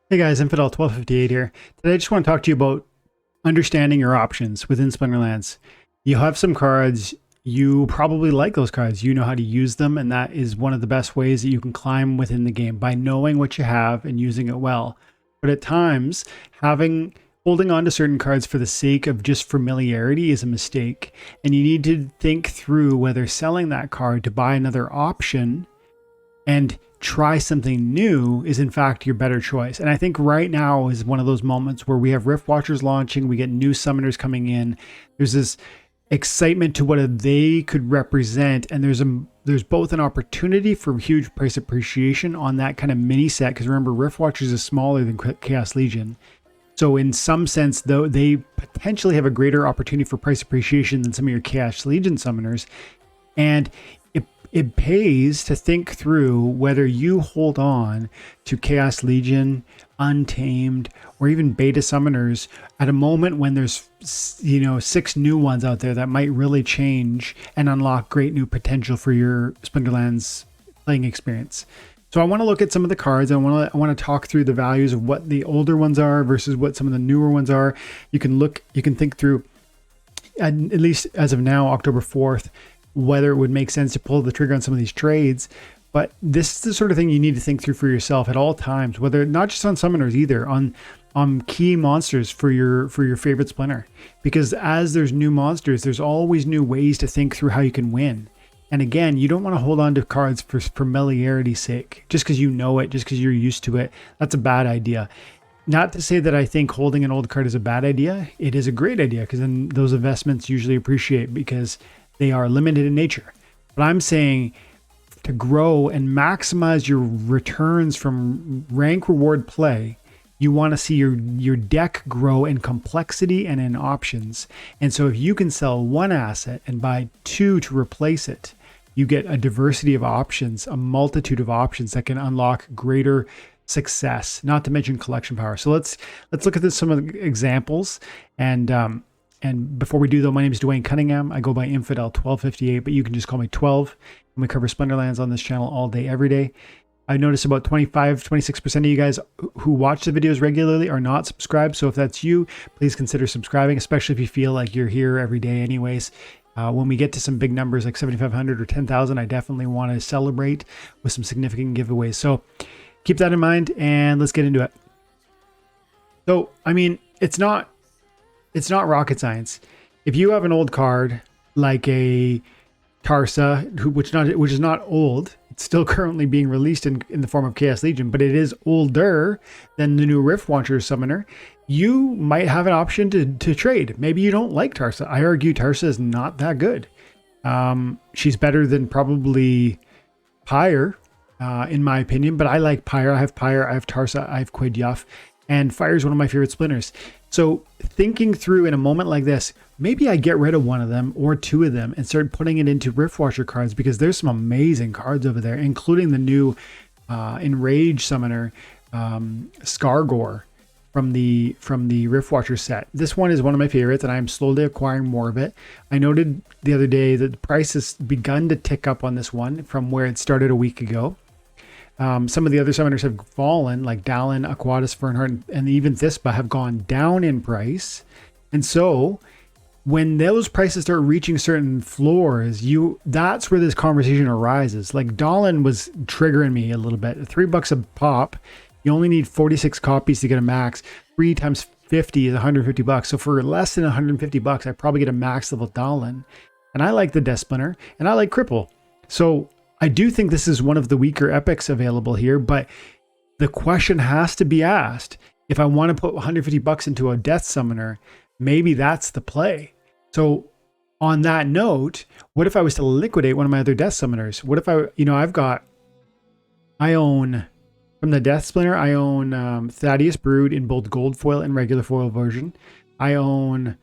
Hey guys, Infidel 1258 here. Today I just want to talk to you about understanding your options within Splinterlands. You have some cards, you probably like those cards, you know how to use them, and that is one of the best ways that you can climb within the game, by knowing what you have and using it well. But at times, holding on to certain cards for the sake of just familiarity is a mistake, and you need to think through whether selling that card to buy another option and try something new is in fact your better choice. And I think right now is one of those moments where we have Riftwatchers launching, we get new summoners coming in. There's this excitement to what they could represent, and there's both an opportunity for huge price appreciation on that kind of mini set, because remember, Riftwatchers is smaller than Chaos Legion. So in some sense, though, they potentially have a greater opportunity for price appreciation than some of your Chaos Legion summoners. And it pays to think through whether you hold on to Chaos Legion, Untamed, or even beta summoners at a moment when there's 6 new ones out there that might really change and unlock great new potential for your Splinterlands playing experience. So I want to look at some of the cards. I want to talk through the values of what the older ones are versus what some of the newer ones are. You can think through, at least as of now, October 4th, whether it would make sense to pull the trigger on some of these trades. But this is the sort of thing you need to think through for yourself at all times, whether not just on summoners either, on key monsters for your favorite splinter. Because as there's new monsters, there's always new ways to think through how you can win. And again, you don't want to hold on to cards for familiarity's sake, just because you know it, just because you're used to it. That's a bad idea. Not to say that I think holding an old card is a bad idea. It is a great idea, because then those investments usually appreciate because they are limited in nature. But I'm saying to grow and maximize your returns from rank reward play, you want to see your deck grow in complexity and in options. And so if you can sell one asset and buy 2 to replace it, you get a diversity of options, a multitude of options that can unlock greater success, not to mention collection power. So let's look at some of the examples. And before we do, though, my name is Dwayne Cunningham. I go by Infidel 1258, but you can just call me 12. And we cover Splinterlands on this channel all day, every day. I noticed about 26% of you guys who watch the videos regularly are not subscribed. So if that's you, please consider subscribing, especially if you feel like you're here every day anyways. When we get to some big numbers like 7,500 or 10,000, I definitely want to celebrate with some significant giveaways. So keep that in mind, and let's get into it. So, I mean, it's not rocket science. If you have an old card like a Tarsa, which is not old, it's still currently being released in the form of Chaos Legion, but it is older than the new Riftwatchers summoner, you might have an option to trade. Maybe you don't like Tarsa. I argue Tarsa is not that good. She's better than probably Pyre, in my opinion, but I like Pyre. I have Tarsa, I have Quid Yuff, and Fire is one of my favorite splinters. So thinking through in a moment like this, maybe I get rid of one of them or 2 of them and start putting it into Riftwatcher cards, because there's some amazing cards over there, including the new Enrage summoner, Scargore from the Riftwatcher set. This one is one of my favorites, and I'm slowly acquiring more of it. I noted the other day that the price has begun to tick up on this one from where it started a week ago. Some of the other summoners have fallen, like Dallin, Aquatus, Fernheart, and even Thisba have gone down in price. And so when those prices start reaching certain floors, that's where this conversation arises. Like Dallin was triggering me a little bit. $3 a pop. You only need 46 copies to get a max. 3 times 50 is $150. So for less than $150, I probably get a max level Dallin. And I like the Death Splinter, and I like Cripple. So I do think this is one of the weaker epics available here, but the question has to be asked. If I want to put $150 into a Death Summoner, maybe that's the play. So on that note, what if I was to liquidate one of my other Death Summoners? What if I own, from the Death Splinter, I own Thaddeus Brood in both gold foil and regular foil version. I own,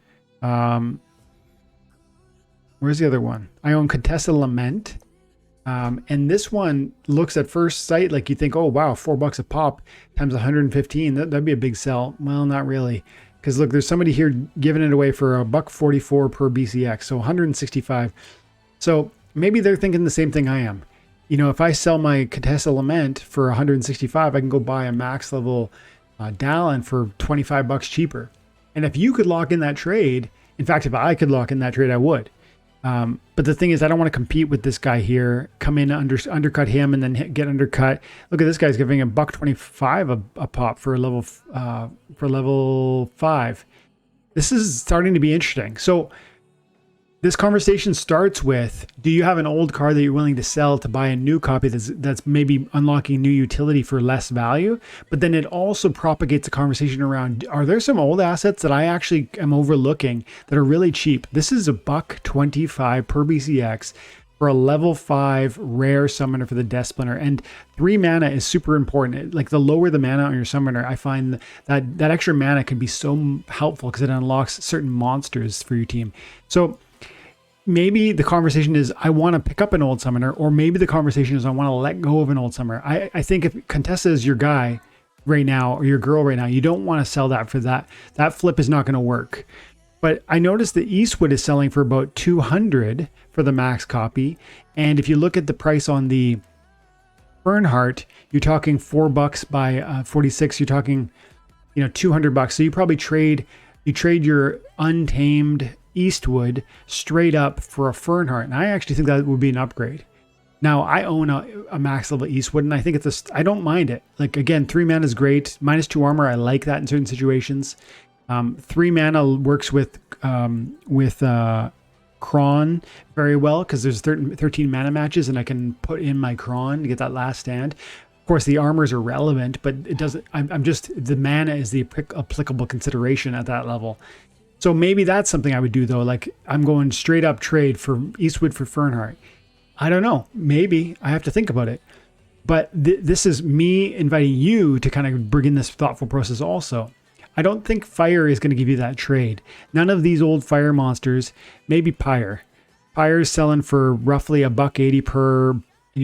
where's the other one? I own Contessa Lament. And this one looks at first sight like you think, oh wow, $4 a pop times 115. That'd be a big sell. Well, not really, because look, there's somebody here giving it away for $1.44 per BCX, so 165. So maybe they're thinking the same thing I am. If I sell my Contessa Lament for 165, I can go buy a max level Dallin for $25 cheaper. And if you could lock in that trade, in fact, if I could lock in that trade, I would. But the thing is, I don't want to compete with this guy here, come in, undercut him, and then get undercut. Look at this guy's giving a $1.25 a pop for level 5. This is starting to be interesting. So this conversation starts with, do you have an old car that you're willing to sell to buy a new copy that's maybe unlocking new utility for less value? But then it also propagates a conversation around, are there some old assets that I actually am overlooking that are really cheap? This is $1.25 per BCX for a level 5 rare summoner for the Death Splinter. And 3 mana is super important. Like the lower the mana on your summoner, I find that extra mana can be so helpful because it unlocks certain monsters for your team. So maybe the conversation is, I want to pick up an old summoner, or maybe the conversation is, I want to let go of an old summoner. I think if Contessa is your guy right now, or your girl right now, you don't want to sell that for that. That flip is not going to work. But I noticed that Eastwood is selling for about 200 for the max copy. And if you look at the price on the Bernhardt, you're talking $4 by 46. You're talking, $200. So you probably trade your untamed Eastwood straight up for a Fernhardt, and I actually think that would be an upgrade. Now I own a max level Eastwood, and I think I don't mind it. Like again, 3 mana is great. -2 armor, I like that in certain situations. 3 mana works with Kron very well because there's 13 mana matches, and I can put in my Kron to get that last stand. Of course, the armor is irrelevant, but it doesn't. I'm just, the mana is the applicable consideration at that level. So maybe that's something I would do though. Like I'm going straight up trade for Eastwood for Fernhardt. I don't know. Maybe I have to think about it. But this is me inviting you to kind of bring in this thoughtful process also. I don't think Fire is going to give you that trade. None of these old Fire monsters, maybe Pyre. Pyre's selling for roughly $1.80 per.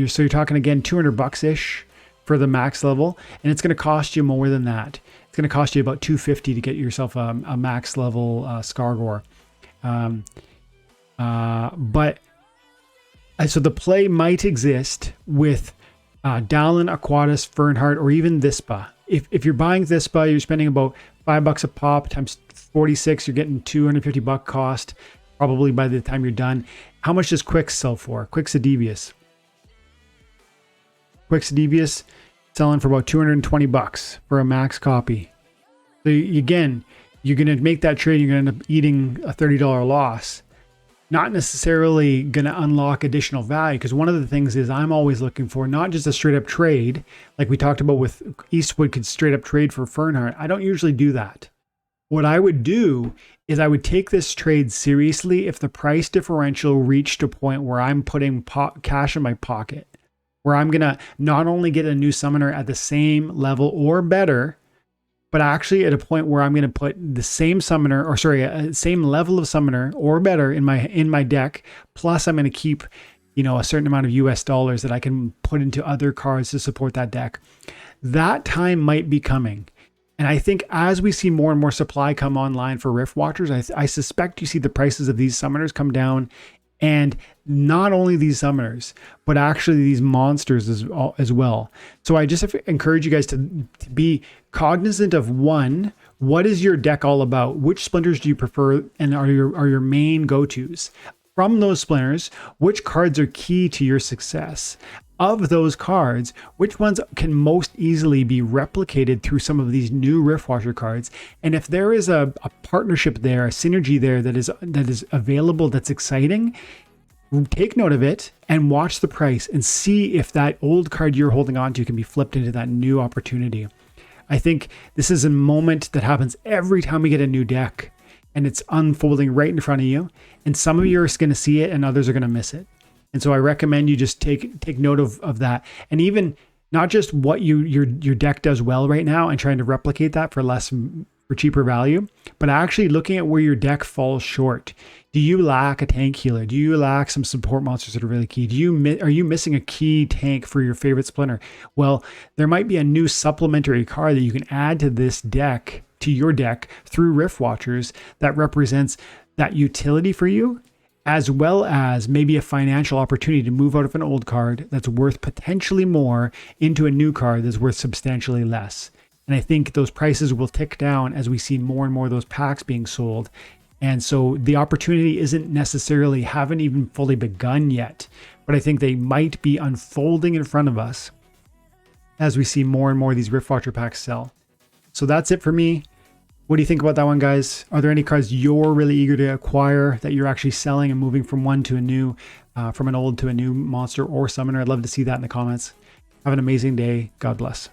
So you're talking again $200-ish for the max level, and it's going to cost you more than that. It's going to cost you about $250 to get yourself a max level Skargor. So the play might exist with Dallin, Aquatus, Fernhardt, or even Thispa. If you're buying Thispa, you're spending about $5 a pop times 46. You're getting $250 cost probably by the time you're done. How much does Quix sell for? Quixodevious selling for about $220 for a max copy. So again, you're going to make that trade. You're going to end up eating a $30 loss. Not necessarily going to unlock additional value, because one of the things is I'm always looking for not just a straight up trade, like we talked about with Eastwood could straight up trade for Fernhardt. I don't usually do that. What I would do is I would take this trade seriously if the price differential reached a point where I'm putting cash in my pocket, where I'm going to not only get a new summoner at the same level or better, but actually at a point where I'm going to put the same summoner, or sorry, same level of summoner or better in my deck. Plus I'm going to keep, a certain amount of US dollars that I can put into other cards to support that deck. That time might be coming. And I think as we see more and more supply come online for Riftwatchers, I suspect you see the prices of these summoners come down. And not only these summoners, but actually these monsters as well. So I just encourage you guys to be cognizant of, one, what is your deck all about? Which splinters do you prefer and are your main go-tos? From those splinters, which cards are key to your success? Of those cards, which ones can most easily be replicated through some of these new Riftwatcher cards? And if there is a partnership there, a synergy there that is available, that's exciting, take note of it and watch the price and see if that old card you're holding on to can be flipped into that new opportunity. I think this is a moment that happens every time we get a new deck, and it's unfolding right in front of you. And some of you are going to see it and others are going to miss it. And so I recommend you just take note of that. And even not just what your deck does well right now and trying to replicate that for cheaper value, but actually looking at where your deck falls short. Do you lack a tank healer? Do you lack some support monsters that are really key? Are you missing a key tank for your favorite splinter? Well, there might be a new supplementary card that you can add to this deck, to your deck through Riftwatchers, that represents that utility for you, as well as maybe a financial opportunity to move out of an old card that's worth potentially more into a new card that's worth substantially less. And I think those prices will tick down as we see more and more of those packs being sold. And so the opportunity haven't even fully begun yet, but I think they might be unfolding in front of us as we see more and more of these Riftwatcher packs sell. So that's it for me. What do you think about that one, guys? Are there any cards you're really eager to acquire that you're actually selling and moving from one to a new, from an old to a new monster or summoner? I'd love to see that in the comments. Have an amazing day. God bless.